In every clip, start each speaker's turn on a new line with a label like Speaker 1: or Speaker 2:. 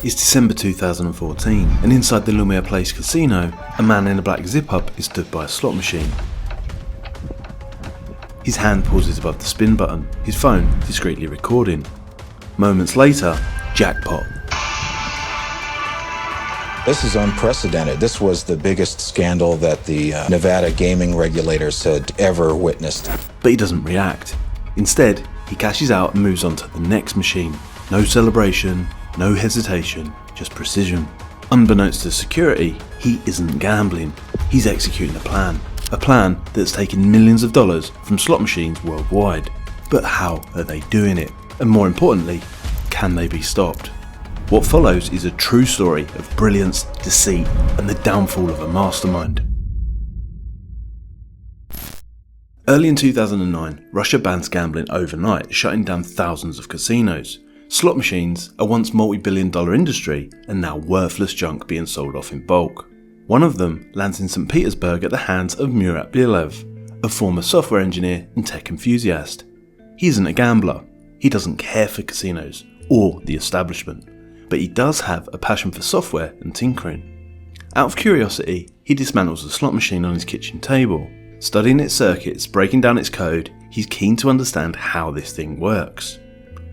Speaker 1: It's December 2014, and inside the Lumiere Place casino, a man in a black zip-up is stood by a slot machine. His hand pauses above the spin button, his phone discreetly recording. Moments later, jackpot.
Speaker 2: This is unprecedented. This was the biggest scandal that the Nevada gaming regulators had ever witnessed.
Speaker 1: But he doesn't react. Instead, he cashes out and moves on to the next machine. No celebration, no hesitation, just precision. Unbeknownst to security, he isn't gambling. He's executing a plan that's taken millions of dollars from slot machines worldwide. But how are they doing it? And more importantly, can they be stopped? What follows is a true story of brilliance, deceit, and the downfall of a mastermind. Early in 2009, Russia bans gambling overnight, shutting down thousands of casinos. Slot machines, a once multi-billion-dollar industry, are now worthless junk being sold off in bulk. One of them lands in St. Petersburg at the hands of Murat Bilev, a former software engineer and tech enthusiast. He isn't a gambler. He doesn't care for casinos or the establishment, but he does have a passion for software and tinkering. Out of curiosity, he dismantles the slot machine on his kitchen table. Studying its circuits, breaking down its code, he's keen to understand how this thing works.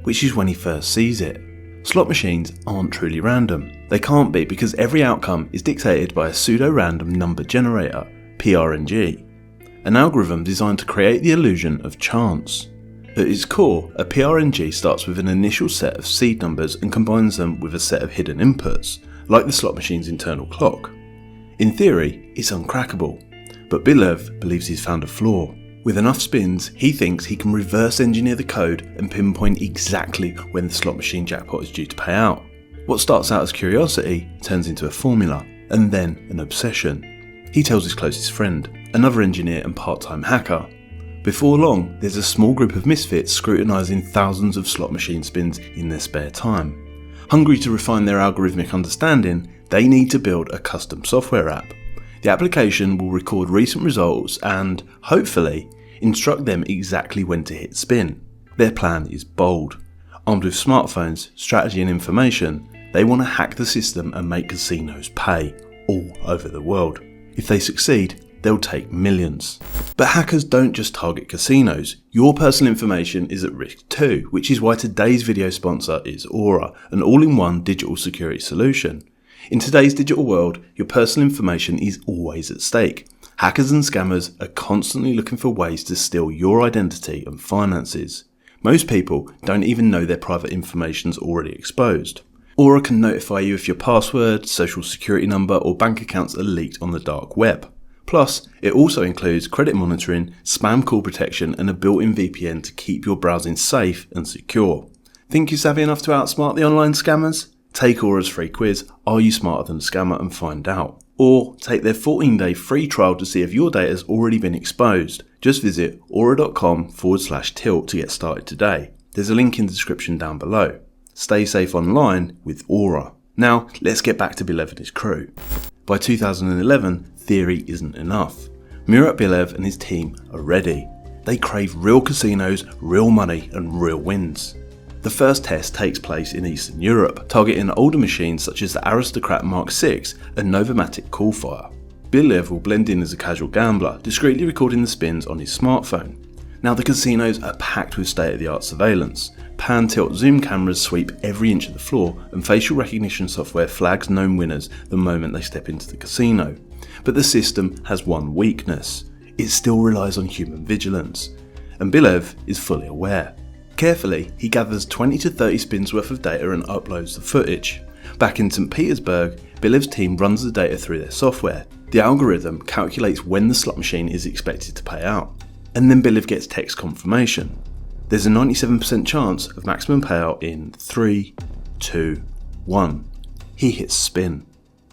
Speaker 1: Which is when he first sees it. Slot machines aren't truly random. They can't be because every outcome is dictated by a pseudo-random number generator, PRNG, an algorithm designed to create the illusion of chance. At its core, a PRNG starts with an initial set of seed numbers and combines them with a set of hidden inputs, like the slot machine's internal clock. In theory, it's uncrackable, but Bilev believes he's found a flaw. With enough spins, he thinks he can reverse engineer the code and pinpoint exactly when the slot machine jackpot is due to pay out. What starts out as curiosity turns into a formula, and then an obsession. He tells his closest friend, another engineer and part-time hacker. Before long, there's a small group of misfits scrutinising thousands of slot machine spins in their spare time. Hungry to refine their algorithmic understanding, they need to build a custom software app. The application will record recent results and, hopefully, instruct them exactly when to hit spin. Their plan is bold. Armed with smartphones, strategy and information, they want to hack the system and make casinos pay, all over the world. If they succeed, they'll take millions. But hackers don't just target casinos. Your personal information is at risk too, which is why today's video sponsor is Aura, an all-in-one digital security solution. In today's digital world, your personal information is always at stake. Hackers and scammers are constantly looking for ways to steal your identity and finances. Most people don't even know their private information is already exposed. Aura can notify you if your password, social security number or bank accounts are leaked on the dark web. Plus, it also includes credit monitoring, spam call protection and a built-in VPN to keep your browsing safe and secure. Think you're savvy enough to outsmart the online scammers? Take Aura's free quiz, Are You Smarter Than a Scammer, and find out. Or take their 14-day free trial to see if your data has already been exposed. Just visit aura.com/tilt to get started today. There's a link in the description down below. Stay safe online with Aura. Now, let's get back to Bilev and his crew. By 2011, theory isn't enough. Murat Bilev and his team are ready. They crave real casinos, real money, and real wins. The first test takes place in Eastern Europe, targeting older machines such as the Aristocrat Mark VI and Novomatic Coolfire. Bilev will blend in as a casual gambler, discreetly recording the spins on his smartphone. Now the casinos are packed with state-of-the-art surveillance. Pan, tilt, zoom cameras sweep every inch of the floor, and facial recognition software flags known winners the moment they step into the casino. But the system has one weakness. It still relies on human vigilance, and Bilev is fully aware. Carefully, he gathers 20 to 30 spins worth of data and uploads the footage. Back in St. Petersburg, Bilev's team runs the data through their software. The algorithm calculates when the slot machine is expected to pay out, and then Bilev gets text confirmation. There's a 97% chance of maximum payout in 3, 2, 1. He hits spin.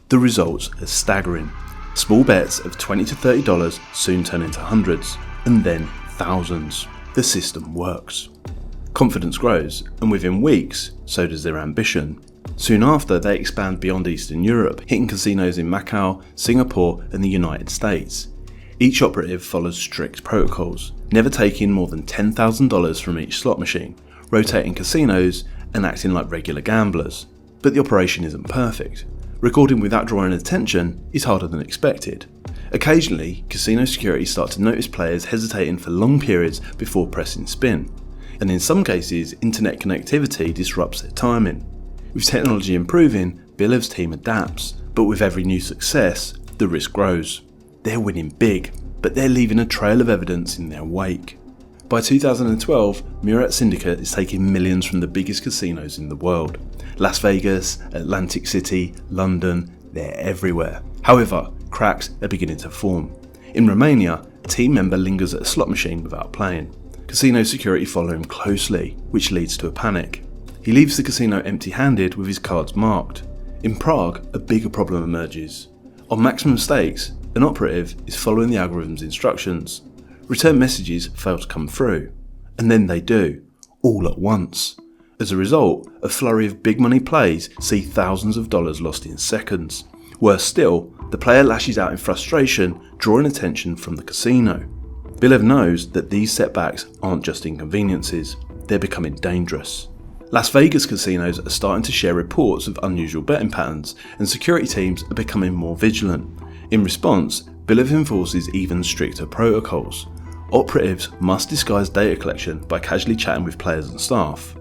Speaker 1: The results are staggering. Small bets of $20 to $30 soon turn into hundreds, and then thousands. The system works. Confidence grows, and within weeks, so does their ambition. Soon after, they expand beyond Eastern Europe, hitting casinos in Macau, Singapore, and the United States. Each operative follows strict protocols, never taking more than $10,000 from each slot machine, rotating casinos, and acting like regular gamblers. But the operation isn't perfect. Recording without drawing attention is harder than expected. Occasionally, casino security start to notice players hesitating for long periods before pressing spin, and in some cases, internet connectivity disrupts their timing. With technology improving, Bilev's team adapts, but with every new success, the risk grows. They're winning big, but they're leaving a trail of evidence in their wake. By 2012, Murat Syndicate is taking millions from the biggest casinos in the world. Las Vegas, Atlantic City, London, they're everywhere. However, cracks are beginning to form. In Romania, a team member lingers at a slot machine without playing. Casino security follow him closely, which leads to a panic. He leaves the casino empty-handed with his cards marked. In Prague, a bigger problem emerges. On maximum stakes, an operative is following the algorithm's instructions. Return messages fail to come through, and then they do, all at once. As a result, a flurry of big money plays see thousands of dollars lost in seconds. Worse still, the player lashes out in frustration, drawing attention from the casino. Bilev knows that these setbacks aren't just inconveniences, they're becoming dangerous. Las Vegas casinos are starting to share reports of unusual betting patterns, and security teams are becoming more vigilant. In response, Bilev enforces even stricter protocols. Operatives must disguise data collection by casually chatting with players and staff.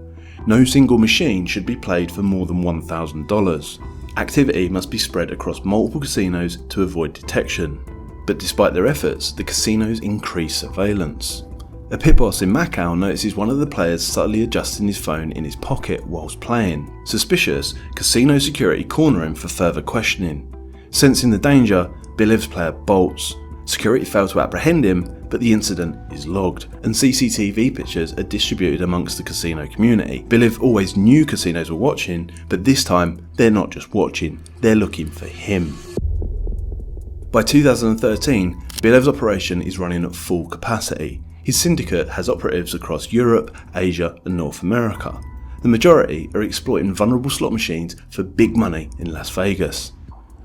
Speaker 1: No single machine should be played for more than $1,000. Activity must be spread across multiple casinos to avoid detection. But despite their efforts, the casinos increase surveillance. A pit boss in Macau notices one of the players subtly adjusting his phone in his pocket whilst playing. Suspicious, casino security corner him for further questioning. Sensing the danger, Bilev's player bolts. Security fail to apprehend him, but the incident is logged, and CCTV pictures are distributed amongst the casino community. Bilev always knew casinos were watching, but this time they're not just watching, they're looking for him. By 2013, Bilev's operation is running at full capacity. His syndicate has operatives across Europe, Asia and North America. The majority are exploiting vulnerable slot machines for big money in Las Vegas.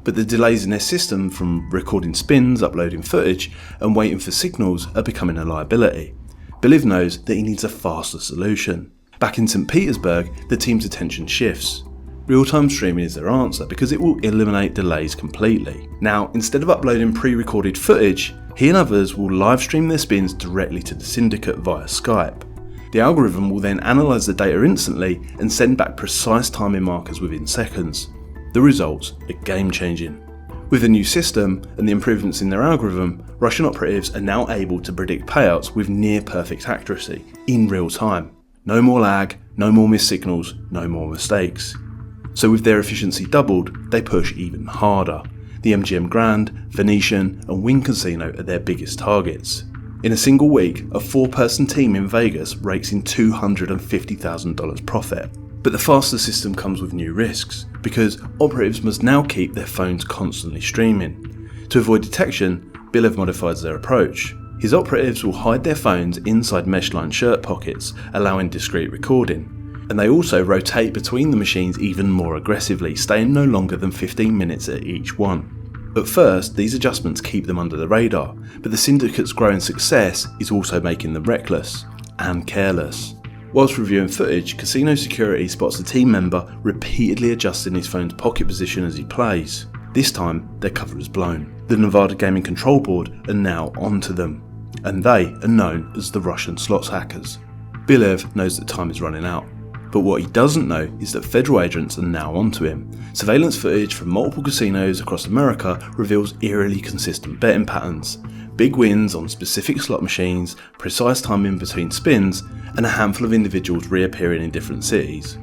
Speaker 1: But the delays in their system, from recording spins, uploading footage and waiting for signals, are becoming a liability. Bilev knows that he needs a faster solution. Back in St. Petersburg, the team's attention shifts. Real-time streaming is their answer because it will eliminate delays completely. Now, instead of uploading pre-recorded footage, he and others will live stream their spins directly to the syndicate via Skype. The algorithm will then analyse the data instantly and send back precise timing markers within seconds. The results are game-changing. With the new system and the improvements in their algorithm, Russian operatives are now able to predict payouts with near-perfect accuracy, in real time. No more lag, no more missed signals, no more mistakes. So with their efficiency doubled, they push even harder. The MGM Grand, Venetian and Wynn Casino are their biggest targets. In a single week, a 4-person team in Vegas rakes in $250,000 profit. But the faster system comes with new risks, because operatives must now keep their phones constantly streaming. To avoid detection, Bilev modifies their approach. His operatives will hide their phones inside mesh-lined shirt pockets, allowing discreet recording. And they also rotate between the machines even more aggressively, staying no longer than 15 minutes at each one. At first, these adjustments keep them under the radar, but the syndicate's growing success is also making them reckless and careless. Whilst reviewing footage, casino security spots a team member repeatedly adjusting his phone's pocket position as he plays. This time, their cover is blown. The Nevada Gaming Control Board are now onto them, and they are known as the Russian slots hackers. Bilev knows that time is running out, but what he doesn't know is that federal agents are now onto him. Surveillance footage from multiple casinos across America reveals eerily consistent betting patterns. Big wins on specific slot machines, precise timing between spins, and a handful of individuals reappearing in different cities.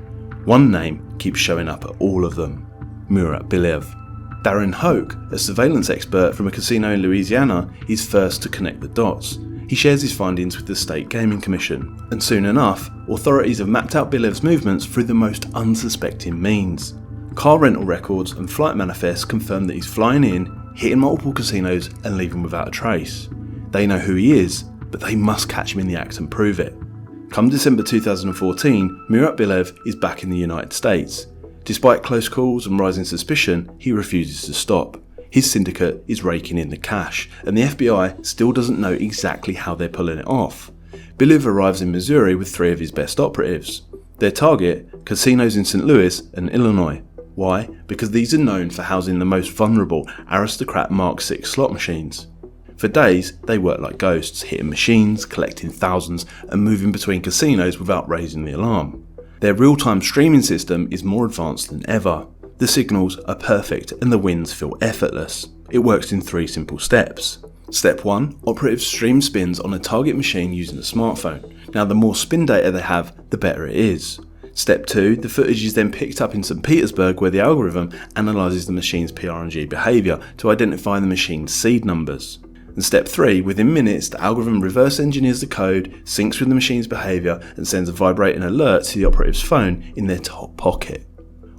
Speaker 1: One name keeps showing up at all of them: Murat Bilev. Darren Hoke, a surveillance expert from a casino in Louisiana, is first to connect the dots. He shares his findings with the State Gaming Commission, and soon enough, authorities have mapped out Bilev's movements through the most unsuspecting means. Car rental records and flight manifests confirm that he's flying in, hitting multiple casinos and leaving without a trace. They know who he is, but they must catch him in the act and prove it. Come December 2014, Murat Bilev is back in the United States. Despite close calls and rising suspicion, he refuses to stop. His syndicate is raking in the cash, and the FBI still doesn't know exactly how they're pulling it off. Bilev arrives in Missouri with 3 of his best operatives. Their target, casinos in St. Louis and Illinois. Why? Because these are known for housing the most vulnerable aristocrat Mark VI slot machines. For days, they work like ghosts, hitting machines, collecting thousands, and moving between casinos without raising the alarm. Their real-time streaming system is more advanced than ever. The signals are perfect and the wins feel effortless. It works in 3 simple steps. Step 1, operatives stream spins on a target machine using a smartphone. Now the more spin data they have, the better it is. Step 2, the footage is then picked up in St. Petersburg where the algorithm analyses the machine's PRNG behaviour to identify the machine's seed numbers. And step 3, within minutes the algorithm reverse engineers the code, syncs with the machine's behaviour and sends a vibrating alert to the operative's phone in their top pocket.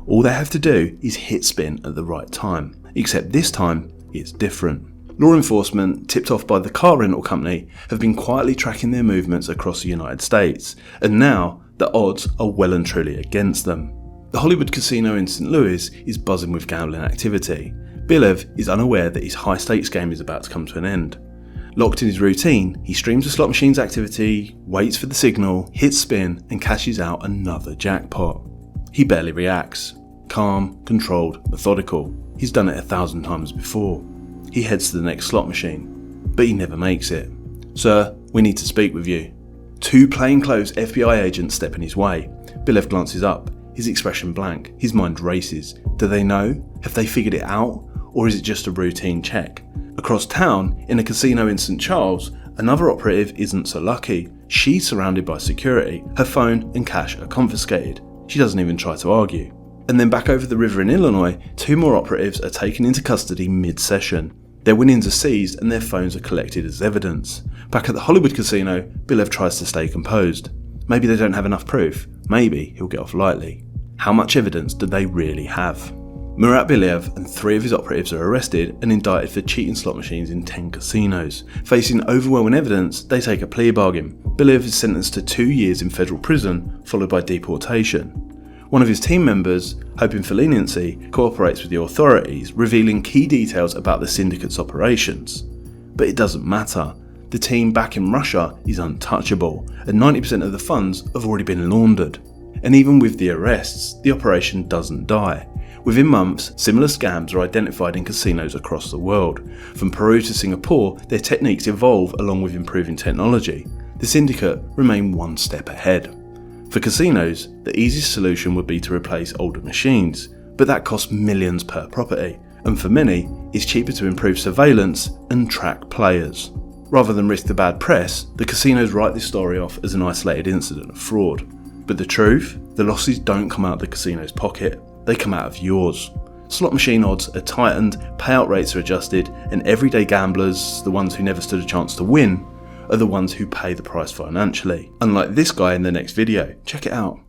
Speaker 1: All they have to do is hit spin at the right time, except this time it's different. Law enforcement, tipped off by the car rental company, have been quietly tracking their movements across the United States, and now the odds are well and truly against them. The Hollywood casino in St. Louis is buzzing with gambling activity. Bilev is unaware that his high-stakes game is about to come to an end. Locked in his routine, he streams the slot machine's activity, waits for the signal, hits spin, and cashes out another jackpot. He barely reacts. Calm, controlled, methodical. He's done it 1,000 times before. He heads to the next slot machine, but he never makes it. "Sir, we need to speak with you." 2 plainclothes FBI agents step in his way. Bilev glances up, his expression blank, his mind races. Do they know? Have they figured it out? Or is it just a routine check? Across town, in a casino in St. Charles, another operative isn't so lucky. She's surrounded by security, her phone and cash are confiscated. She doesn't even try to argue. And then back over the river in Illinois, 2 more operatives are taken into custody mid-session. Their winnings are seized and their phones are collected as evidence. Back at the Hollywood casino, Bilev tries to stay composed. Maybe they don't have enough proof. Maybe he'll get off lightly. How much evidence do they really have? Murat Bilev and 3 of his operatives are arrested and indicted for cheating slot machines in 10 casinos. Facing overwhelming evidence, they take a plea bargain. Bilev is sentenced to 2 years in federal prison, followed by deportation. One of his team members, hoping for leniency, cooperates with the authorities, revealing key details about the syndicate's operations. But it doesn't matter. The team back in Russia is untouchable, and 90% of the funds have already been laundered. And even with the arrests, the operation doesn't die. Within months, similar scams are identified in casinos across the world. From Peru to Singapore, their techniques evolve along with improving technology. The syndicate remain 1 step ahead. For casinos, the easiest solution would be to replace older machines, but that costs millions per property, and for many, it's cheaper to improve surveillance and track players. Rather than risk the bad press, the casinos write this story off as an isolated incident of fraud. But the truth? The losses don't come out of the casino's pocket, they come out of yours. Slot machine odds are tightened, payout rates are adjusted, and everyday gamblers, the ones who never stood a chance to win, are the ones who pay the price financially. Unlike this guy in the next video. Check it out.